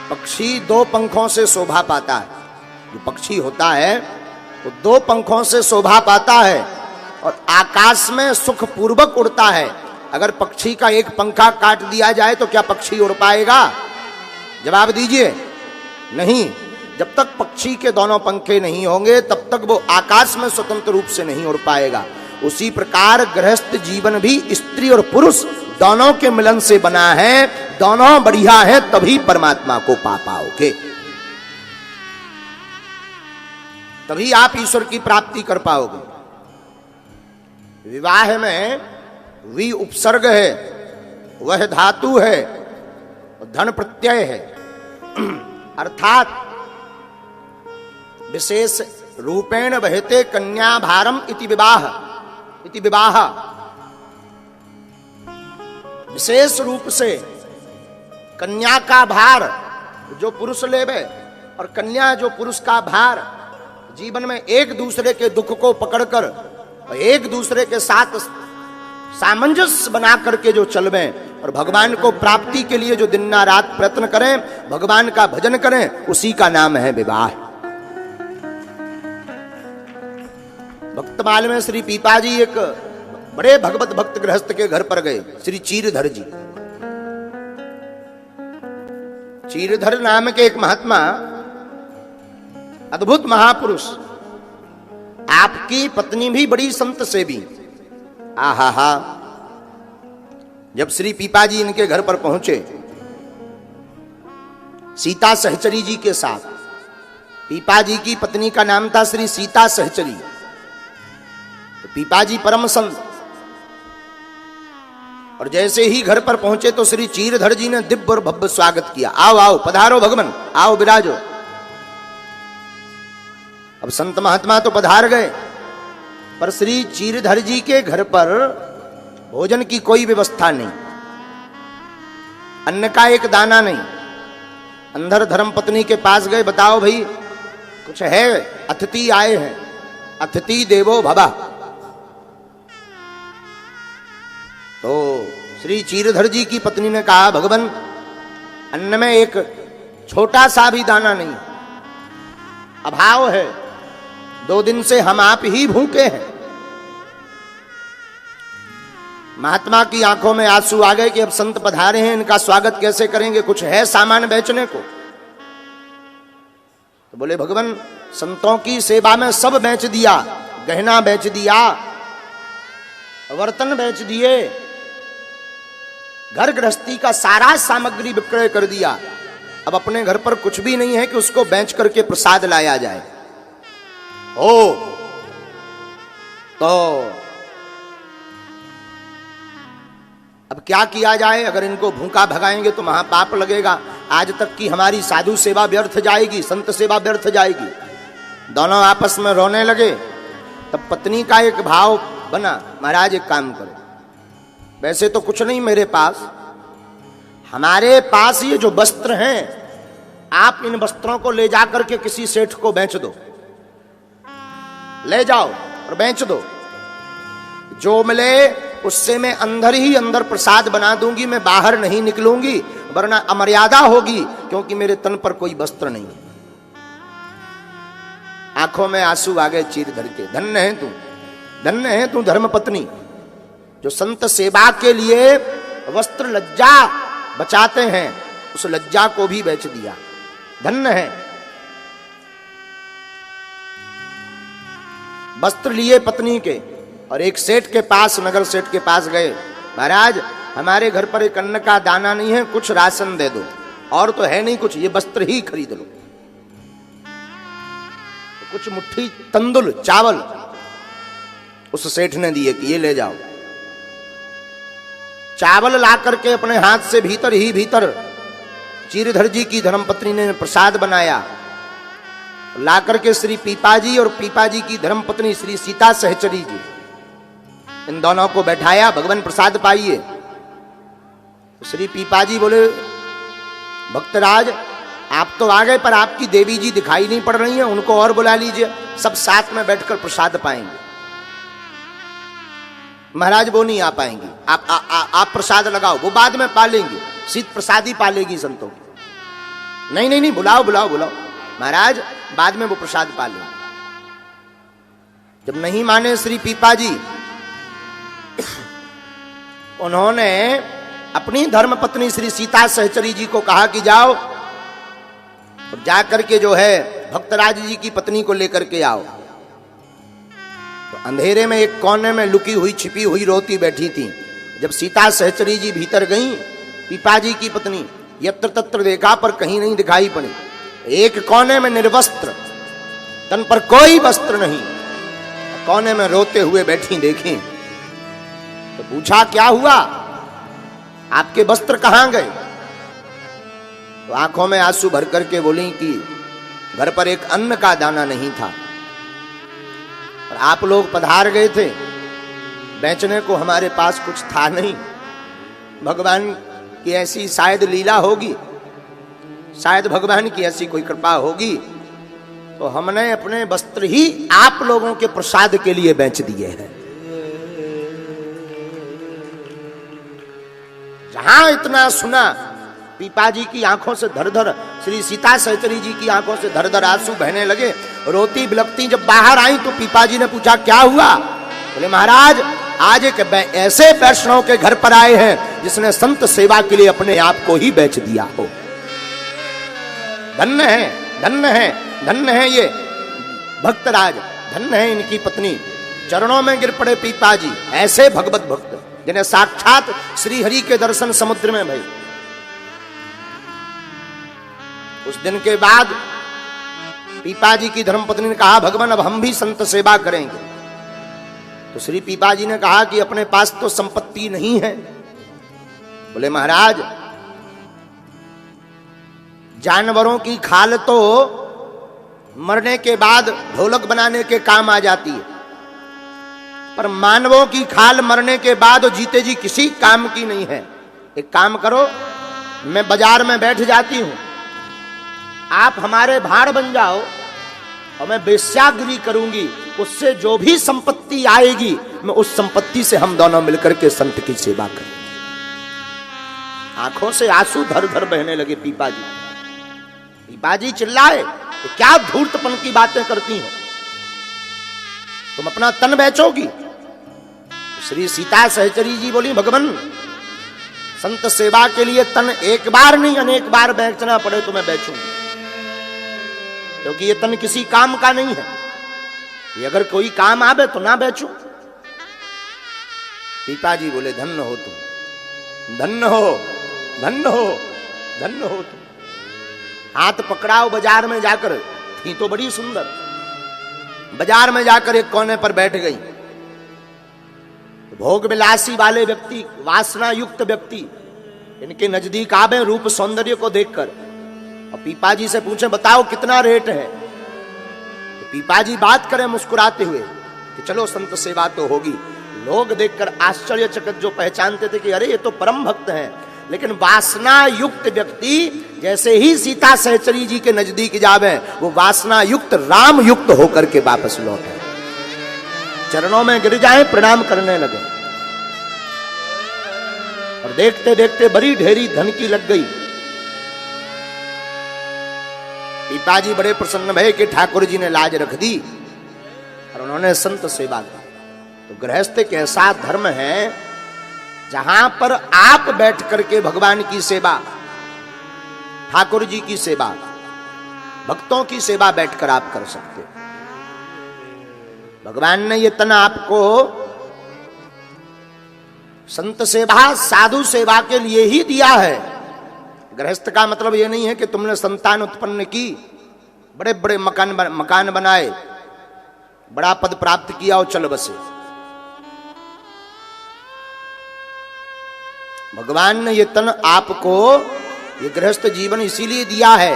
पक्षी दो पंखों से शोभा पाता है। जो पक्षी होता है वो दो पंखों से शोभा पाता है और आकाश में सुख पूर्वक उड़ता है। अगर पक्षी का एक पंखा काट दिया जाए तो क्या पक्षी उड़ पाएगा? जवाब दीजिए। नहीं। जब तक पक्षी के दोनों पंखे नहीं होंगे तब तक वो आकाश में स्वतंत्र रूप से नहीं उड़ पाएगा। उसी प्रकार गृहस्थ जीवन भी स्त्री और पुरुष दोनों के मिलन से बना है। दोनों बढ़िया है तभी परमात्मा को पा पाओगे, तभी आप ईश्वर की प्राप्ति कर पाओगे। विवाह में वी उपसर्ग है, वह धातु है, धन प्रत्यय है, अर्थात विशेष रूपेण बहते कन्या भारम इति विवाह। विशेष रूप से कन्या का भार जो पुरुष लेवे और कन्या जो पुरुष का भार, जीवन में एक दूसरे के दुख को पकड़कर और एक दूसरे के साथ सामंजस्य बना करके जो चलवे और भगवान को प्राप्ति के लिए जो दिन रात प्रयत्न करें, भगवान का भजन करें, उसी का नाम है विवाह। भक्तमाल में श्री पीपाजी एक बड़े भगवत भक्त गृहस्थ के घर पर गए, श्री चीरधर जी। चीरधर नाम के एक महात्मा, अद्भुत महापुरुष, आपकी पत्नी भी बड़ी संत सेवी। आहा हा। जब श्री पीपाजी इनके घर पर पहुंचे सीता सहचरी जी के साथ, पीपाजी की पत्नी का नाम था श्री सीता सहचरी, तो पीपाजी परम संत। और जैसे ही घर पर पहुंचे तो श्री चीरधर जी ने दिव्य और भव्य स्वागत किया। आओ आओ पधारो भगवान, आओ विराजो। अब संत महात्मा तो पधार गए, पर श्री चीरधर जी के घर पर भोजन की कोई व्यवस्था नहीं, अन्न का एक दाना नहीं। अंधर धर्म पत्नी के पास गए, बताओ भाई कुछ है? अतिथि आए हैं, अतिथि देवो भव। तो श्री चीरधर जी की पत्नी ने कहा, भगवान अन्न में एक छोटा सा भी दाना नहीं, अभाव है, 2 दिन से हम आप ही भूखे हैं। महात्मा की आंखों में आंसू आ गए कि अब संत पधारे हैं, इनका स्वागत कैसे करेंगे? कुछ है सामान बेचने को? तो बोले भगवान संतों की सेवा में सब बेच दिया, गहना बेच दिया, बर्तन बेच दिए, घर गृहस्थी का सारा सामग्री विक्रय कर दिया। अब अपने घर पर कुछ भी नहीं है कि उसको बेच करके प्रसाद लाया जाए। ओ तो अब क्या किया जाए? अगर इनको भूखा भगाएंगे तो महापाप लगेगा। आज तक की हमारी साधु सेवा व्यर्थ जाएगी, संत सेवा व्यर्थ जाएगी। दोनों आपस में रोने लगे। तब पत्नी का एक भाव बना, महाराज एक काम करो, वैसे तो कुछ नहीं मेरे पास, हमारे पास ये जो वस्त्र हैं, आप इन वस्त्रों को ले जाकर के किसी सेठ को बेच दो, ले जाओ और बेच दो। जो मिले उससे मैं अंदर ही अंदर प्रसाद बना दूंगी, मैं बाहर नहीं निकलूंगी, वरना अमर्यादा होगी, क्योंकि मेरे तन पर कोई वस्त्र नहीं है। आंखों में आंसू आ गए चीरधर के। धन्य है तू, धन्य है तू धर्मपत्नी, जो संत सेवा के लिए वस्त्र लज्जा बचाते हैं, उस लज्जा को भी बेच दिया। धन्य है। वस्त्र लिए पत्नी के और एक सेठ के पास, नगर सेठ के पास गए, महाराज हमारे घर पर एक अन्न का दाना नहीं है, कुछ राशन दे दो, और तो है नहीं कुछ, ये वस्त्र ही खरीद लो। तो कुछ मुट्ठी तंदुल चावल उस सेठ ने दिए कि ये ले जाओ। चावल ला करके अपने हाथ से भीतर ही भीतर चीरधर जी की धर्मपत्नी ने प्रसाद बनाया, ला करके श्री पीपाजी और पीपाजी की धर्मपत्नी श्री सीता सहचरी जी, इन दोनों को बैठाया, भगवान प्रसाद पाइए। श्री पीपाजी बोले, भक्तराज आप तो आ गए, पर आपकी देवी जी दिखाई नहीं पड़ रही हैं, उनको और बुला लीजिए, सब साथ में बैठकर प्रसाद पाएंगे। महाराज वो नहीं आ पाएंगी, आप प्रसाद लगाओ, वो बाद में पालेंगे, शीत प्रसाद ही पालेगी संतों की। नहीं नहीं नहीं, बुलाओ बुलाओ बुलाओ महाराज, बाद में वो प्रसाद पा लेंगे। जब नहीं माने श्री पीपा जी, उन्होंने अपनी धर्म पत्नी श्री सीता सहचरी जी को कहा कि जाओ और जाकर के जो है भक्तराज जी की पत्नी को लेकर के आओ। तो अंधेरे में एक कोने में लुकी हुई छिपी हुई रोती बैठी थी। जब सीता सहचरी जी भीतर गईं, पीपा जी की पत्नी, यत्र तत्र देखा पर कहीं नहीं दिखाई पड़ी। एक कोने में निर्वस्त्र, तन पर कोई वस्त्र नहीं, कोने में रोते हुए बैठी देखी। तो पूछा क्या हुआ, आपके वस्त्र कहां गए? तो आंखों में आंसू भर करके बोली कि घर पर एक अन्न का दाना नहीं था और आप लोग पधार गए थे, बेचने को हमारे पास कुछ था नहीं। भगवान की ऐसी शायद लीला होगी, शायद भगवान की ऐसी कोई कृपा होगी, तो हमने अपने वस्त्र ही आप लोगों के प्रसाद के लिए बेच दिए हैं। जहां इतना सुना, पीपा जी की आंखों से धर धर, श्री सीता सहचरी जी की आंखों से धर धर आंसू बहने लगे, रोती बिलखती जब बाहर आई तो पीपा जी ने पूछा क्या हुआ? बोले महाराज, आज एक ऐसे वैष्णव के घर पर आए हैं जिसने संत सेवा के लिए अपने आप को ही बेच दिया हो। धन्य है, धन्य है, धन्य है ये भक्तराज, धन्य है इनकी पत्नी। चरणों में गिर पड़े पीपा जी, ऐसे भगवत भक्त जिन्हें साक्षात श्री हरि के दर्शन समुद्र में भई। उस दिन के बाद पीपा जी की धर्मपत्नी ने कहा भगवान अब हम भी संत सेवा करेंगे। तो श्री पीपा जी ने कहा कि अपने पास तो संपत्ति नहीं है। बोले महाराज, जानवरों की खाल तो मरने के बाद ढोलक बनाने के काम आ जाती है, पर मानवों की खाल मरने के बाद जीते जी किसी काम की नहीं है। एक काम करो, मैं बाजार में बैठ जाती हूं, आप हमारे भाड़ बन जाओ और मैं वेश्यागिरी करूंगी, उससे जो भी संपत्ति आएगी मैं उस संपत्ति से हम दोनों मिलकर के संत की सेवा करेंगे। आंखों से आंसू धर धर बहने लगे पीपा जी। पीपा जी चिल्लाए, क्या धूर्तपन की बातें करती हो, तुम अपना तन बेचोगी? श्री सीता सहचरी जी बोली भगवान, संत सेवा के लिए तन एक बार नहीं अनेक बार बेचना पड़े तो मैं बेचूंगी, क्योंकि ये तन किसी काम का नहीं है, ये अगर कोई काम आवे तो ना बेचूं। पीपा जी बोले धन्य हो तुम, धन्य हो, धन्य हो, धन्य हो तुम। हाथ पकड़ाओ, बाजार में जाकर, थी तो बड़ी सुंदर, बाजार में जाकर एक कोने पर बैठ गई। भोग विलासी वाले व्यक्ति, वासना युक्त व्यक्ति इनके नजदीक आवे रूप सौंदर्य को देखकर और पीपा जी से पूछे बताओ कितना रेट है। तो पीपा जी बात करें मुस्कुराते हुए कि चलो संत सेवा तो होगी। लोग देखकर आश्चर्यचकित जो पहचानते थे कि अरे ये तो परम भक्त हैं, लेकिन वासना युक्त व्यक्ति जैसे ही सीता सहचरी जी के नजदीक जावे वो वासना युक्त राम युक्त होकर के वापस लौटे, चरणों में गिर जाए, प्रणाम करने लगे। और देखते देखते बड़ी ढेरी धन की लग गई। पीपा जी बड़े प्रसन्न भये कि ठाकुर जी ने लाज रख दी और उन्होंने संत सेवा की। तो गृहस्थ एक ऐसा धर्म है जहां पर आप बैठ करके भगवान की सेवा, ठाकुर जी की सेवा, भक्तों की सेवा बैठकर आप कर सकते हो। भगवान ने ये तन आपको संत सेवा, साधु सेवा के लिए ही दिया है। गृहस्थ का मतलब ये नहीं है कि तुमने संतान उत्पन्न की, बड़े बड़े मकान बनाए, बड़ा पद प्राप्त किया और चल बसे। भगवान ने ये तन आपको, ये गृहस्थ जीवन इसीलिए दिया है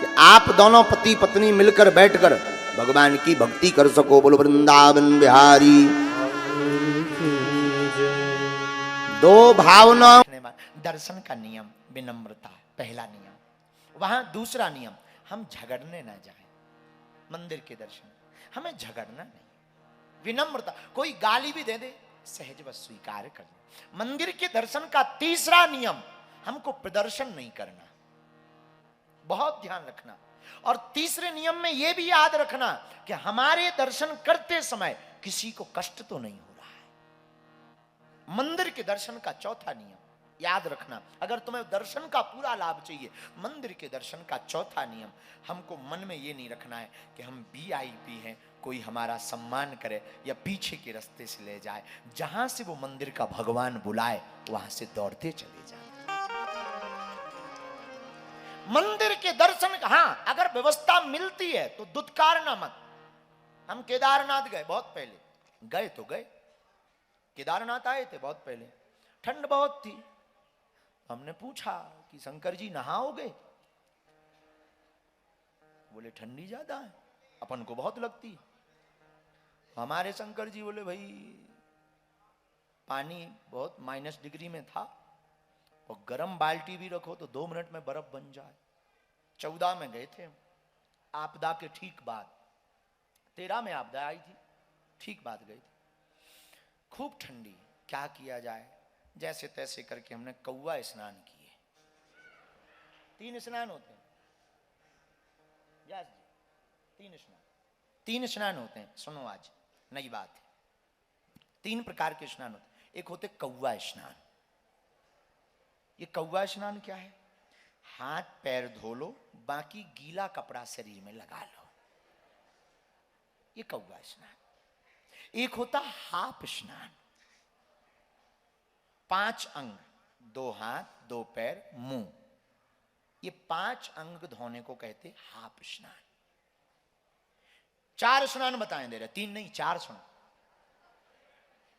कि आप दोनों पति पत्नी मिलकर बैठकर भगवान की भक्ति कर सको। बोलो वृंदावन बिहारी। दो भावना, दर्शन का नियम विनम्रता, पहला नियम। वहां दूसरा नियम, हम झगड़ने ना जाएं। मंदिर के दर्शन हमें झगड़ना नहीं, विनम्रता। कोई गाली भी दे दे सहज व स्वीकार करना। मंदिर के दर्शन का तीसरा नियम, हमको प्रदर्शन नहीं करना। बहुत ध्यान रखना। और तीसरे नियम में यह भी याद रखना कि हमारे दर्शन करते समय किसी को कष्ट तो नहीं हो रहा है। मंदिर के दर्शन का चौथा नियम याद रखना। अगर तुम्हें दर्शन का पूरा लाभ चाहिए, मंदिर के दर्शन का चौथा नियम, हमको मन में ये नहीं रखना है कि हम VIP हैं, कोई हमारा सम्मान करे या पीछे के रास्ते से ले जाए। जहां से वो मंदिर का भगवान बुलाए वहां से दौड़ते चले जाए। मंदिर के दर्शन का, हाँ, अगर व्यवस्था मिलती है तो दुत्कारना मत। हम केदारनाथ गए बहुत पहले, गए तो गए, केदारनाथ आए थे बहुत पहले, ठंड बहुत थी। हमने पूछा कि शंकर जी नहाओगे? बोले ठंडी ज्यादा है, अपन को बहुत लगती है। हमारे शंकर जी बोले भाई पानी बहुत -डिग्री में था और गर्म बाल्टी भी रखो तो 2 मिनट में बर्फ बन जाए। 14 में गए थे, आपदा के ठीक बाद, 13 में आपदा आई थी, ठीक बाद गए थे। खूब ठंडी, क्या किया जाए, जैसे तैसे करके हमने कौवा स्नान किए। 3 स्नान होते हैं, यस जी, 3 स्नान होते हैं। सुनो आज नई बात है, 3 प्रकार के स्नान होते हैं। एक होते कौवा स्नान। ये कौवा स्नान क्या है? हाथ पैर धो लो, बाकी गीला कपड़ा शरीर में लगा लो, ये कौवा स्नान। एक होता हाफ स्नान, 5 अंग, 2 हाथ 2 पैर मुंह, ये 5 अंग धोने को कहते हाफ स्नान। 4 स्नान बताएं दे रहे, 3 नहीं 4 सुनो।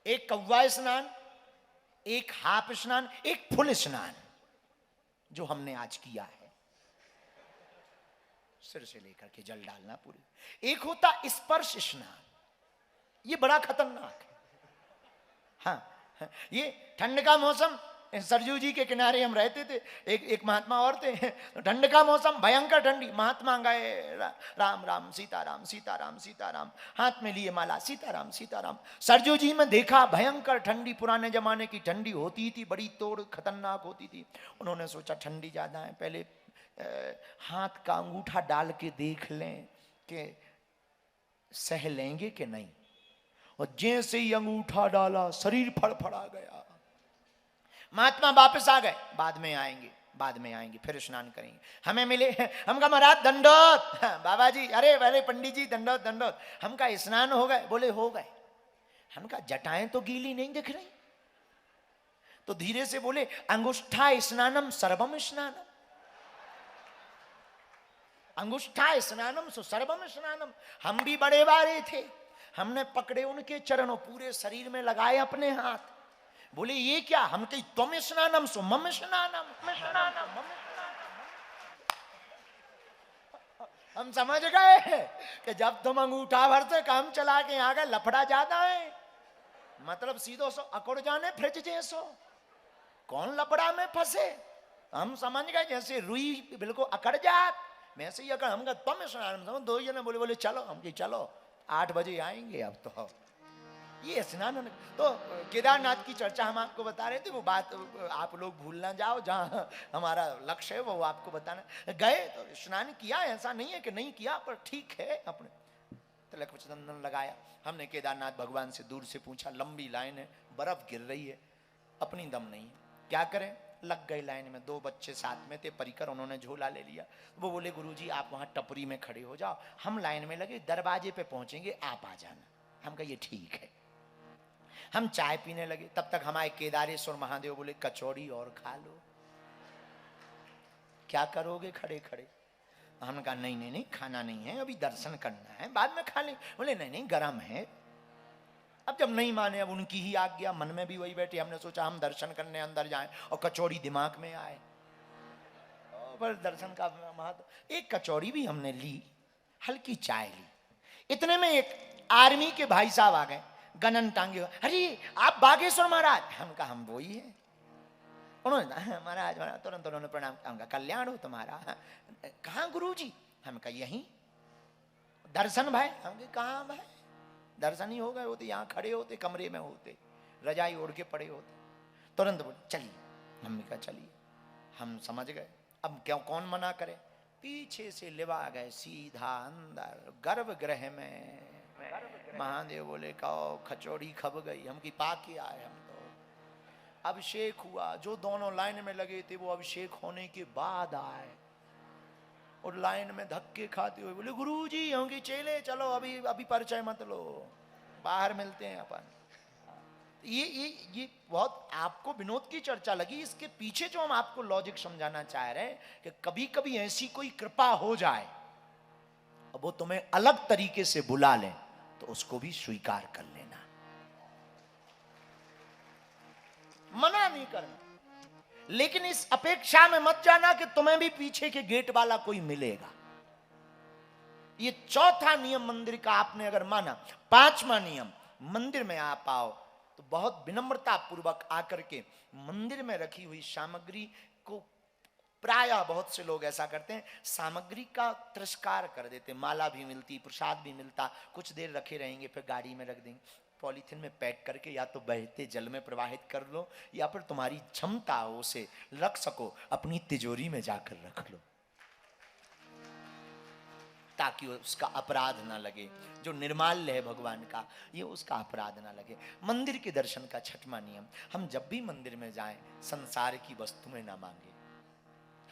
एक कौवा स्नान, एक हाफ स्नान, एक फुल स्नान जो हमने आज किया है, सिर से लेकर के जल डालना पूरी। एक होता स्पर्श स्नान, ये बड़ा खतरनाक है। हाँ, ये ठंड का मौसम, सरजू जी के किनारे हम रहते थे, एक महात्मा और थे, ठंड का मौसम, भयंकर ठंडी, महात्मा गए राम राम सीताराम सीताराम सीताराम, हाथ में लिए माला, सीताराम सीताराम। सरजू जी में देखा भयंकर ठंडी, पुराने जमाने की ठंडी होती थी, बड़ी तोड़ खतरनाक होती थी। उन्होंने सोचा ठंडी ज्यादा है, पहले हाथ का अंगूठा डाल के देख लें कि सह लेंगे कि नहीं। और जैसे ही अंगूठा डाला शरीर फड़फड़ा गया। महात्मा वापस आ गए, बाद में आएंगे फिर स्नान करेंगे। हमें मिले, हम कहा महाराज दंडोत, बाबा जी, अरे पंडित जी दंडोत दंडोत। हम कहा स्नान हो गए? बोले हो गए। हम कहा जटाएं तो गीली नहीं दिख रही। तो धीरे से बोले अंगुष्ठा स्नानम सर्वम स्नानम, अंगुष्ठा स्नानम सो सर्वम स्नानम। हम भी बड़े बारे थे, हमने पकड़े उनके चरणों, पूरे शरीर में लगाए अपने हाथ। बोले ये क्या? हम कही तुम स्नानम सो मम स्नानम। हम समझ गए कि जब तुम अंगूठा भर से काम चला के आ गए, लफड़ा ज्यादा है, मतलब सीधो सो अकुड़ जाने फ्रिज जैसो, कौन लफड़ा में फंसे। हम समझ गए जैसे रुई बिल्कुल अकड़ जात, वैसे ही अकड़। हम कहा तुम स्नानम। 2 जने बोले चलो। हम कही चलो 8 बजे आएंगे। अब तो ये स्नान। तो केदारनाथ की चर्चा हम आपको बता रहे थे, वो बात आप लोग भूल ना जाओ, जहां हमारा लक्ष्य है वो आपको बताना। गए तो स्नान किया, ऐसा नहीं है कि नहीं किया, पर ठीक है, अपने तिलक चंदन लगाया। हमने केदारनाथ भगवान से दूर से पूछा, लंबी लाइन है, बर्फ गिर रही है, अपनी दम नहीं, क्या करें? लग गए लाइन में। 2 बच्चे साथ में थे, परिकर, उन्होंने झोला ले लिया। वो बोले गुरुजी आप वहां टपरी में खड़े हो जाओ, हम लाइन में लगे, दरवाजे पे पहुंचेंगे, आप आ जाना। हम कहा ये ठीक है। हम चाय पीने लगे, तब तक हमारे केदारेश्वर महादेव बोले कचौड़ी और खा लो। क्या करोगे खड़े खड़े? हमने कहा नहीं खाना नहीं है, अभी दर्शन करना है, बाद में खा लें। बोले नहीं गर्म है। अब जब नहीं माने, अब उनकी ही आज्ञा, मन में भी वही बैठे। हमने सोचा हम दर्शन करने अंदर जाएं और कचौड़ी दिमाग में आए, पर दर्शन का महत्व। एक कचौड़ी भी हमने ली, हल्की चाय ली। इतने में एक आर्मी के भाई साहब आ गए, गनन टांगे, अरे आप बागेश्वर महाराज? हम कहा हम वही है। उन्होंने महाराज तुरंत उन्होंने प्रणाम, हम कहा कल्याण हो तुम्हारा। कहाँ गुरुजी? हम कहा यहीं। दर्शन भाई? हम कहाँ भाई, दर्शन ही हो गए होते, यहाँ खड़े होते, कमरे में होते, रजाई ओढ़ के पड़े होते। तुरंत बोले चलिए। हमने कहा चलिए। हम समझ गए, अब क्यों, कौन मना करे। पीछे से लिवा गए सीधा अंदर गर्भगृह में। महादेव बोले कहो खचौड़ी खब गई, हम की पाके आए, हम तो अभिषेक हुआ। जो दोनों लाइन में लगे थे वो अभिषेक होने के बाद आए और लाइन में धक्के खाते हुए बोले गुरुजी हम की चेले चलो अभी अभी परिचय मत लो, बाहर मिलते हैं अपन। ये बहुत आपको विनोद की चर्चा लगी। इसके पीछे जो हम आपको लॉजिक समझाना चाह रहे हैं कि कभी कभी ऐसी कोई कृपा हो जाए और वो तुम्हें अलग तरीके से बुला ले तो उसको भी स्वीकार कर लेना, मना नहीं करना, लेकिन इस अपेक्षा में मत जाना कि तुम्हें भी पीछे के गेट वाला कोई मिलेगा। ये चौथा नियम मंदिर का आपने अगर माना। पांचवा नियम, मंदिर में आप आओ तो बहुत विनम्रता पूर्वक आकर के मंदिर में रखी हुई सामग्री को, प्रायः बहुत से लोग ऐसा करते हैं, सामग्री का तिरस्कार कर देते। माला भी मिलती, प्रसाद भी मिलता, कुछ देर रखे रहेंगे फिर गाड़ी में रख देंगे, पॉलीथिन में पैक करके या तो बहते जल में प्रवाहित कर लो या फिर तुम्हारी क्षमता हो उसे रख सको अपनी तिजोरी में जाकर रख लो ताकि उसका अपराध ना लगे। जो निर्माल्य है भगवान का ये उसका अपराध ना लगे। मंदिर के दर्शन का छठवां नियम, हम जब भी मंदिर में जाएं संसार की वस्तुएं ना मांगे।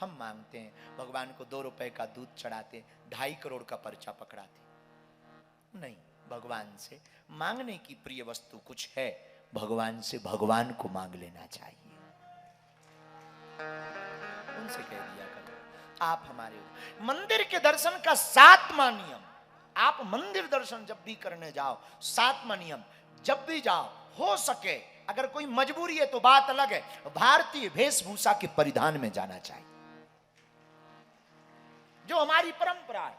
हम मांगते हैं भगवान को 2 रुपए का दूध चढ़ाते, 2.5 करोड़ का पर्चा पकड़ाते, नहीं, भगवान से मांगने की प्रिय वस्तु कुछ है, भगवान से भगवान को मांग लेना चाहिए। उनसे कह दिया करो आप हमारे हो। मंदिर के दर्शन का 7वां नियम, आप मंदिर दर्शन जब भी करने जाओ, 7वां नियम, जब भी जाओ हो सके, अगर कोई मजबूरी है तो बात अलग है, भारतीय वेशभूषा के परिधान में जाना चाहिए। जो हमारी परंपरा है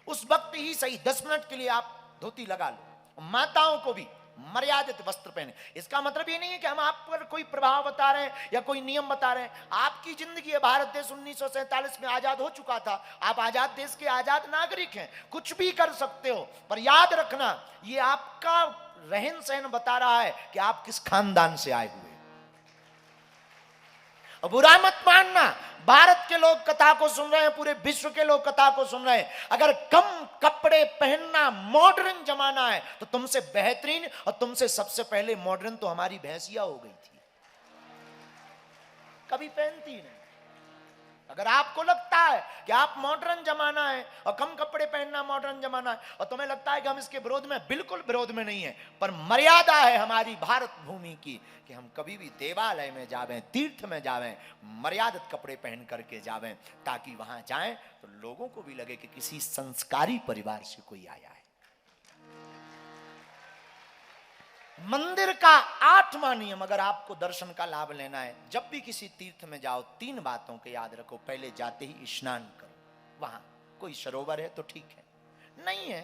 उस वक्त ही सही 10 मिनट के लिए आप धोती लगा लो। माताओं को भी मर्यादित वस्त्र पहने। इसका मतलब ये नहीं है कि हम आप पर कोई प्रभाव बता रहे हैं या कोई नियम बता रहे हैं। आपकी जिंदगी है, भारत देश 1947 में आजाद हो चुका था, आप आजाद देश के आजाद नागरिक हैं, कुछ भी कर सकते हो, पर याद रखना ये आपका रहन सहन बता रहा है कि आप किस खानदान से आए हुए। और बुरा मत मानना, भारत के लोग कथा को सुन रहे हैं, पूरे विश्व के लोग कथा को सुन रहे हैं। अगर कम कपड़े पहनना मॉडर्न जमाना है तो तुमसे बेहतरीन और तुमसे सबसे पहले मॉडर्न तो हमारी भैंसिया हो गई थी, कभी पहनती नहीं। अगर आपको लगता है कि आप मॉडर्न जमाना है और कम कपड़े पहनना मॉडर्न जमाना है और तुम्हें लगता है कि हम इसके विरोध में, बिल्कुल विरोध में नहीं है, पर मर्यादा है हमारी भारत भूमि की कि हम कभी भी देवालय में जावें, तीर्थ में जावें, मर्यादित कपड़े पहन करके जावें, ताकि वहां जाएं तो लोगों को भी लगे कि किसी संस्कारी परिवार से कोई आया है। मंदिर का 8वां नियम, अगर आपको दर्शन का लाभ लेना है, जब भी किसी तीर्थ में जाओ 3 बातों को याद रखो। पहले जाते ही स्नान करो, वहां कोई सरोवर है तो ठीक है, नहीं है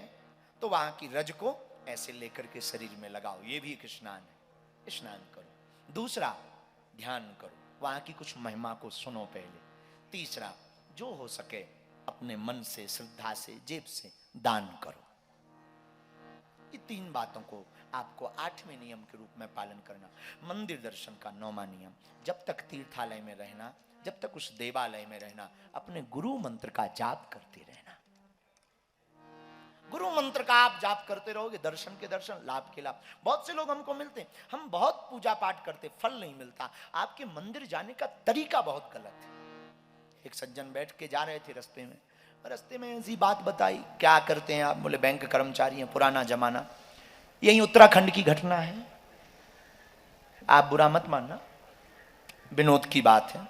तो वहां की रज को ऐसे लेकर के शरीर में लगाओ, ये भी एक स्नान है, स्नान करो। दूसरा, ध्यान करो, वहां की कुछ महिमा को सुनो पहले। तीसरा, जो हो सके अपने मन से, श्रद्धा से, जेब से दान करो। ये 3 बातों को आपको 8वें नियम के रूप में पालन करना। मंदिर दर्शन का 9वां नियम, जब तक तीर्थालय में रहना, जब तक उस देवालय में रहना, अपने गुरु मंत्र का जाप करते रहना। गुरु मंत्र का आप जाप करते रहोगे, दर्शन के दर्शन, लाभ के लाभ। बहुत से लोग हमको मिलते हैं, हम बहुत पूजा पाठ करते, फल नहीं मिलता। आपके मंदिर जाने का तरीका बहुत गलत है। एक सज्जन बैठ के जा रहे थे रास्ते में ऐसी बात बताई, क्या करते हैं आप? बोले बैंक कर्मचारी हैं, पुराना जमाना। यही उत्तराखंड की घटना है, आप बुरा मत मानना, विनोद की बात है।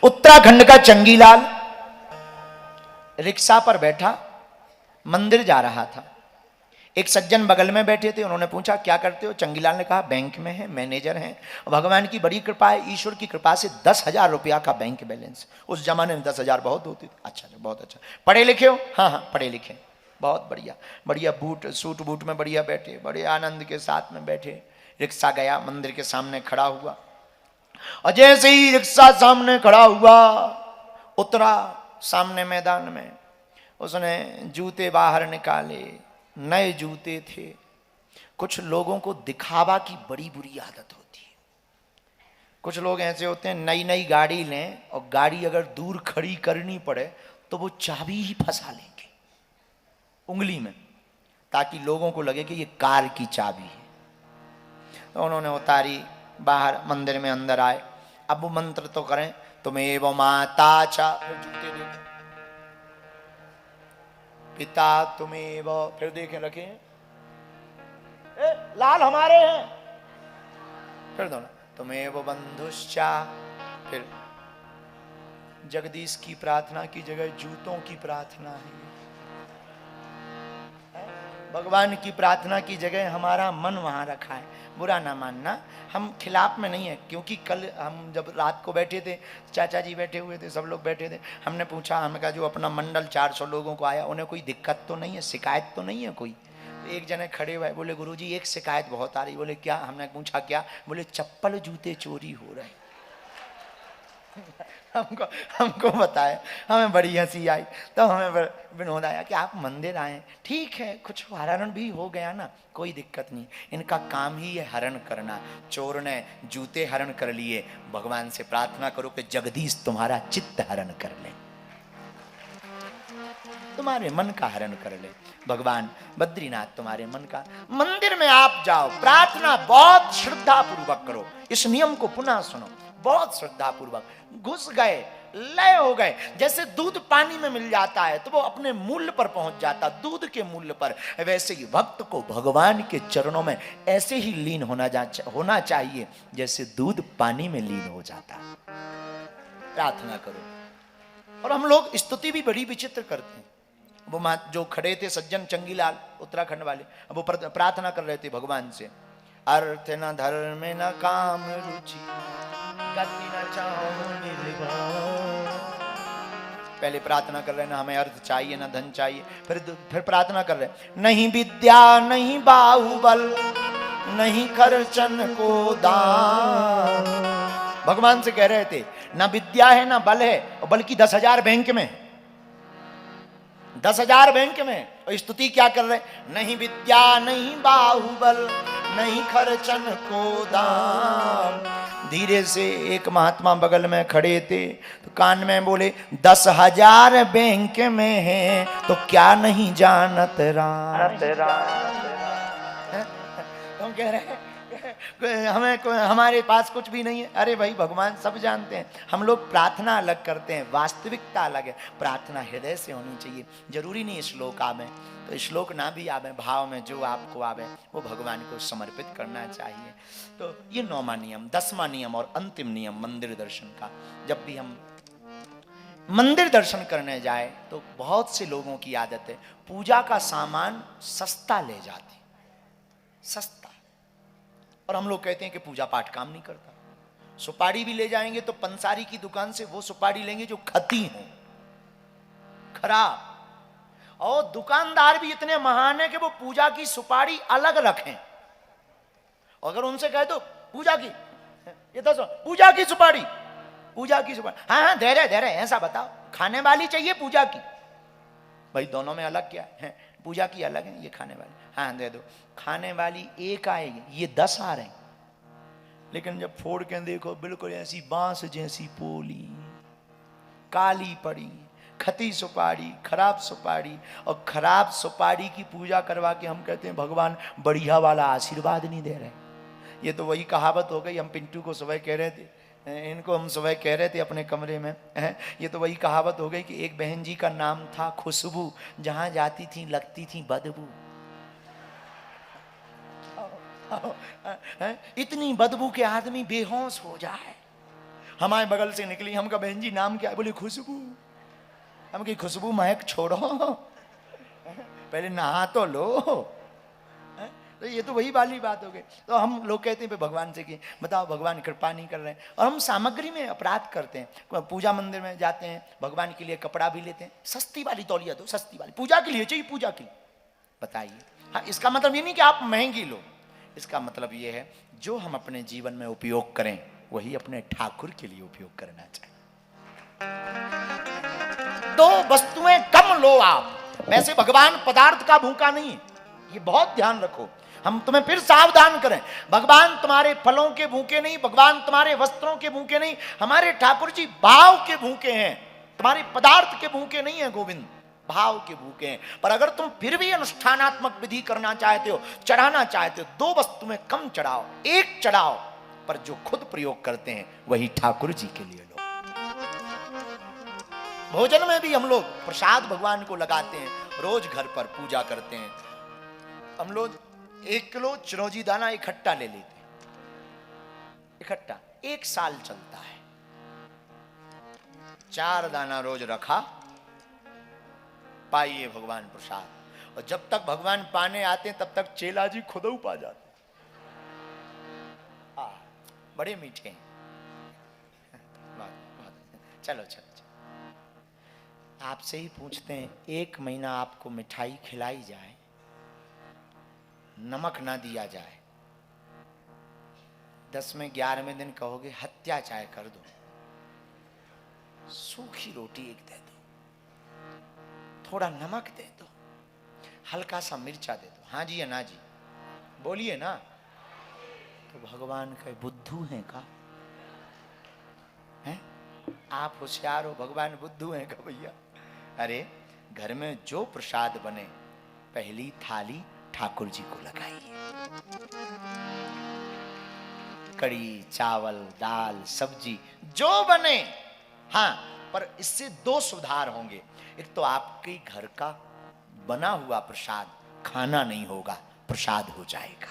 उत्तराखंड का चंगीलाल रिक्शा पर बैठा मंदिर जा रहा था। एक सज्जन बगल में बैठे थे, उन्होंने पूछा क्या करते हो? चंगीलाल ने कहा बैंक में है, मैनेजर हैं, भगवान की बड़ी कृपा है, ईश्वर की कृपा से 10,000 रुपया का बैंक बैलेंस। उस जमाने में 10,000 बहुत होती थी। अच्छा, बहुत अच्छा। पढ़े लिखे हो? हाँ हाँ पढ़े लिखे। बहुत बढ़िया, बढ़िया बूट, सूट बूट में बढ़िया बैठे, बड़े आनंद के साथ में बैठे। रिक्शा गया, मंदिर के सामने खड़ा हुआ, और जैसे ही रिक्शा सामने खड़ा हुआ, उतरा सामने मैदान में, उसने जूते बाहर निकाले, नए जूते थे। कुछ लोगों को दिखावा की बड़ी बुरी आदत होती है। कुछ लोग ऐसे होते हैं, नई नई गाड़ी लें और गाड़ी अगर दूर खड़ी करनी पड़े तो वो चाबी ही फंसा लेंगे उंगली में, ताकि लोगों को लगे कि ये कार की चाबी है। तो उन्होंने उतारी, बाहर मंदिर में अंदर आए। अब वो मंत्र तो करें, तुम्हें माता चा, फिर जूते देखें, पिता तुम्हें, फिर देखें रखे लाल हमारे हैं, फिर दोनों तुम्हें वो बंधुश्चा, फिर जगदीश की प्रार्थना की जगह जूतों की प्रार्थना है। भगवान की प्रार्थना की जगह हमारा मन वहां रखा है। बुरा ना मानना, हम खिलाफ में नहीं है, क्योंकि कल हम जब रात को बैठे थे, चाचा जी बैठे हुए थे, सब लोग बैठे थे, हमने पूछा, हमें कहा जो अपना मंडल 400 लोगों को आया, उन्हें कोई दिक्कत तो नहीं है, शिकायत तो नहीं है कोई? तो एक जने खड़े हुए बोले, गुरुजी एक शिकायत बहुत आ रही। बोले क्या? हमने पूछा क्या? बोले चप्पल जूते चोरी हो रहे। हमको बताया, हमें बड़ी हंसी आई। तो हमें विनोद आया कि आप मंदिर आए, ठीक है, कुछ हरण भी हो गया ना, कोई दिक्कत नहीं, इनका काम ही है हरण करना। चोर ने जूते हरण कर लिए, भगवान से प्रार्थना करो कि जगदीश तुम्हारा चित्त हरण कर ले, तुम्हारे मन का हरण कर ले। भगवान बद्रीनाथ तुम्हारे मन का। मंदिर में आप जाओ, प्रार्थना बहुत श्रद्धा पूर्वक करो। इस नियम को पुनः सुनो, बहुत श्रद्धा पूर्वक। घुस गए, लय हो गए। जैसे दूध पानी में मिल जाता है तो वो अपने मूल्य पर पहुंच जाता, दूध के मूल्य पर, वैसे ही भक्त को भगवान के चरणों में ऐसे ही लीन होना चाहिए जैसे दूध पानी में लीन हो जाता। प्रार्थना करो। और हम लोग स्तुति भी बड़ी विचित्र करते हैं। वो जो खड़े थे सज्जन चंगीलाल उत्तराखंड वाले, अब वो प्रार्थना कर रहे थे भगवान से, अर्थ न धर्म न काम रुचि, गति न चाहो निर्वाण। पहले प्रार्थना कर रहे हैं ना, हमें अर्थ चाहिए ना धन चाहिए। फिर प्रार्थना कर रहे हैं, नहीं विद्या नहीं बाहुबल नहीं खर्चन को दान। भगवान से कह रहे थे ना विद्या है ना बल है, और बल्कि 10,000 बैंक में, 10,000 बैंक में। और स्तुति क्या कर रहे? नहीं विद्या नहीं बाहुबल नहीं खर्चन को दाम। धीरे से एक महात्मा बगल में खड़े थे तो कान में बोले, 10,000 बैंक में है तो क्या नहीं जानत राम। तुम कह रहे हैं हमारे पास कुछ भी नहीं है। अरे भाई भगवान सब जानते हैं। हम लोग प्रार्थना अलग करते हैं, वास्तविकता अलग है। प्रार्थना हृदय से होनी चाहिए। जरूरी नहीं श्लोक आवे, तो श्लोक ना भी आवे, भाव में जो आपको आवे वो भगवान को समर्पित करना चाहिए। तो ये 9वां नियम। 10वां नियम और अंतिम नियम मंदिर दर्शन का। जब भी हम मंदिर दर्शन करने जाए तो बहुत से लोगों की आदत है पूजा का सामान सस्ता ले जाते, सस्ता। और हम लोग कहते हैं कि पूजा पाठ काम नहीं करता। सुपारी भी ले जाएंगे तो पंसारी की दुकान से वो सुपारी लेंगे जो खती हो, खराब। और दुकानदार भी इतने महान है कि वो पूजा की सुपारी अलग रखें। अगर उनसे कहे तो पूजा की, ये तो पूजा की सुपारी, पूजा की सुपारी, हाँ हाँ दे रहे ऐसा बताओ, खाने वाली चाहिए पूजा की। भाई दोनों में अलग क्या है? पूजा की अलग है, ये खाने वाली, हाँ दे दो। खाने वाली एक आएगी, ये 10 आ रहे हैं। लेकिन जब फोड़ के देखो बिल्कुल ऐसी बांस जैसी पोली, काली पड़ी, खती सुपारी, खराब सुपारी। और खराब सुपारी की पूजा करवा के हम कहते हैं भगवान बढ़िया वाला आशीर्वाद नहीं दे रहे। ये तो वही कहावत हो गई। हम पिंटू को सुबह कह रहे थे, इनको हम सुबह कह रहे थे अपने कमरे में, ये तो वही कहावत हो गई कि एक बहन जी का नाम था खुशबू, जहां जाती थी लगती थी बदबू। इतनी बदबू के आदमी बेहोश हो जाए। हमारे बगल से निकली, हम कहा बहन जी नाम क्या है? बोले खुशबू। हम कही खुशबू महक छोड़ो, पहले नहा तो लो। तो ये तो वही वाली बात हो गई। तो हम लोग कहते हैं भगवान से कि बताओ भगवान कृपा नहीं कर रहे हैं। और हम सामग्री में अपराध करते हैं। पूजा मंदिर में जाते हैं, भगवान के लिए कपड़ा भी लेते हैं, सस्ती वाली तौलिया दो, सस्ती वाली, पूजा के लिए चाहिए, पूजा के लिए। बताइए, हाँ इसका मतलब ये नहीं कि आप महंगी लो, इसका मतलब ये है जो हम अपने जीवन में उपयोग करें वही अपने ठाकुर के लिए उपयोग करना चाहिए। तो वस्तुएं कम लो आप। वैसे भगवान पदार्थ का भूखा नहीं है, ये बहुत ध्यान रखो। हम तुम्हें फिर सावधान करें, भगवान तुम्हारे फलों के भूखे नहीं, भगवान तुम्हारे वस्त्रों के भूखे नहीं, हमारे ठाकुर जी भाव के भूखे हैं। तुम्हारे पदार्थ के भूखे नहीं है गोविंद, भाव के भूखे हैं। पर अगर तुम फिर भी अनुष्ठानात्मक विधि करना चाहते हो, चढ़ाना चाहते हो, दो वस्तु में कम चढ़ाओ, एक चढ़ाओ, पर जो खुद प्रयोग करते हैं वही ठाकुर जी के लिए लो। भोजन में भी हम लोग प्रसाद भगवान को लगाते हैं, रोज घर पर पूजा करते हैं। हम लोग 1 किलो चिरौंजी दाना इकट्ठा ले लेते हैं, इकट्ठा 1 साल चलता है। 4 दाना रोज रखा, पाइए भगवान प्रसाद। और जब तक भगवान पाने आते हैं तब तक चेला जी खुद पा जाते। बड़े मीठे हैं। चलो चलो चलो, आपसे ही पूछते हैं, 1 महीना आपको मिठाई खिलाई जाए, नमक ना दिया जाए, 10वें 11वें दिन कहोगे हत्या चाहे कर दो, सूखी रोटी एक दे दो, थोड़ा नमक दे दो, हल्का सा मिर्चा दे दो, हाँ जी या ना जी, बोलिए ना, तो भगवान का बुद्धू हैं का? हैं? आप होशियार हो, भगवान बुद्धू हैं का भैया? अरे घर में जो प्रसाद बने, पहली थाली ठाकुर जी को लगाइए। कड़ी, चावल, दाल, सब्जी जो बने, हाँ, पर इससे 2 सुधार होंगे। एक तो आपके घर का बना हुआ प्रसाद खाना नहीं होगा, प्रसाद हो जाएगा।